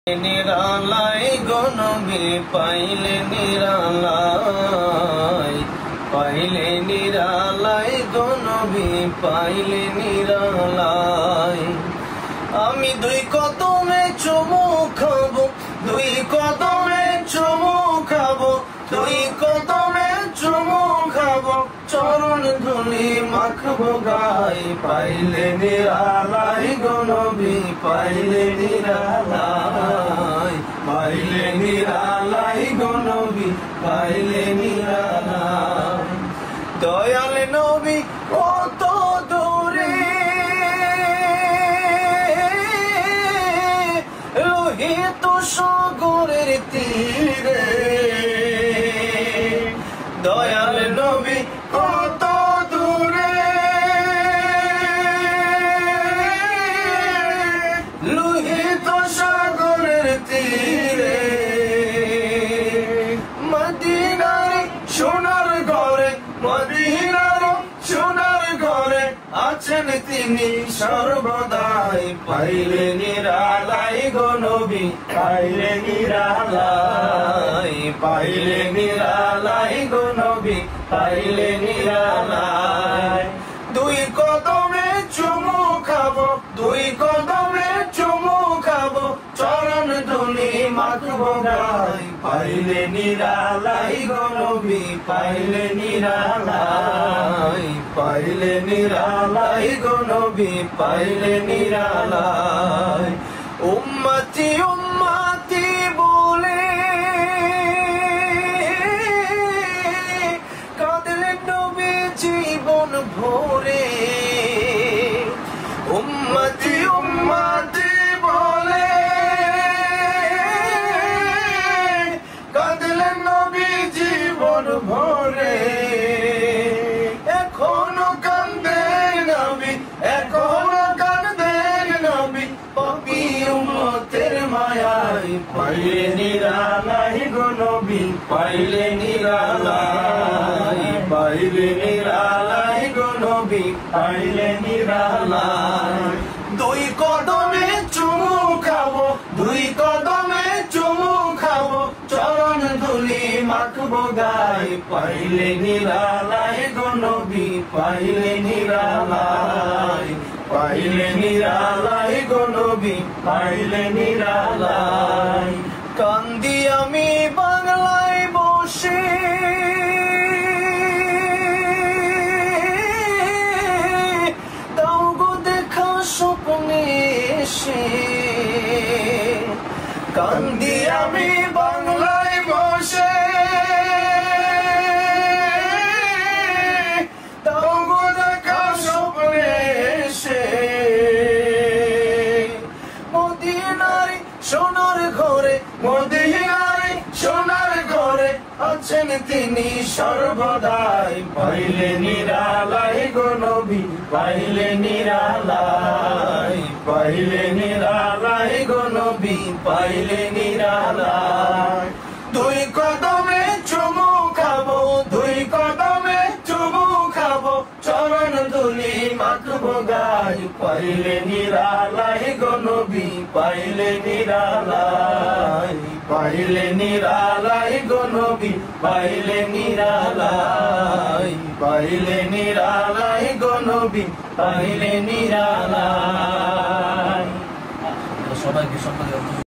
নিরালাই গনবি পাইলে নিরালাই, পাইলে নিরালাই গনবি পাইলে নিরালাই। আমি দুই কদমে চুমু খাবো, দুই কদমে চুমু খাবো, দুই কদমে চুমু খাবো, চরণ ধুলি মাখবো গায়ে। পাইলে নিরালাই গনবি পাইলে নিরালাই, পাইলে নিরালাই গনবি পাইলে নিরালাই। দয়াল নবী কত দূরে লোহিত সাগরের তীরে, দয়াল নবী কত দূরে লোহিত সাগরের তীরে। মদিনার সোনার ঘরে, মদিনার সোনার ঘরে আছেন তিনি সর্বদাই। পাইলে নিরালাই গনবি পাইলে নিরালাই, পাইলে নিরালাই গনবি পাইলে নিরালাই। দুই কদমে চুমু খাবো, দুই কদমে চুমু খাবো, চরণ ধুলি মাখবো গায়ে। পাইলে নিরালাই গনবি পাইলে নিরালাই, পাইলে নিরালাই গনবি পাইলে নিরালাই। উম্মতি উম্মতি বলে কাঁদলেন নবী জীবন ভরে, উম্মতি উম্মতি বলে কাঁদলেন নবী জীবন ভরে। এখনো কাঁদেন নবী, এখনো কাঁদেন নবী, পাপী উম্মতের মায়ায়। পাইলে নিরালাই গনবি পাইলে নিরালাই, পাইলে নিরালাই গনবি পাইলে নিরালাই। দুই কদমে চুমু খাবো, দুই কদমে চুমু খাবো, চরণ ধুলি মাখবো গায়ে। পাইলে নিরালাই গনবি পাইলে নিরালাই, পাইলে নিরালাই গনবি পাইলে নিরালাই। কান্দি আমি বাংলায় বসে, দাও গো দেখা স্বপ্নে এসে। কান্দি আমি বাংলায় বসে, দাও গো দেখা স্বপ্নে এসে। মদিনার সোনার ঘরে, মদিনার সোনার ঘরে আছেন তিনি সর্বদাই। পাইলে নিরালাই গনবি পাইলে নিরালাই, পাইলে নিরালাই গনবি পাইলে নিরালাই। দুই কদমে চুমু খাবো, দুই কদমে চুমু খাবো, চরণ ধুলি মাখবো গায়ে। পাইলে নিরালাই গনবি পাইলে নিরালাই, পাইলে নিরালাই গনবি পাইলে নিরালাই, পাইলে নিরালাই গনবি পাইলে নিরালাই। সবাইকে সম্মান।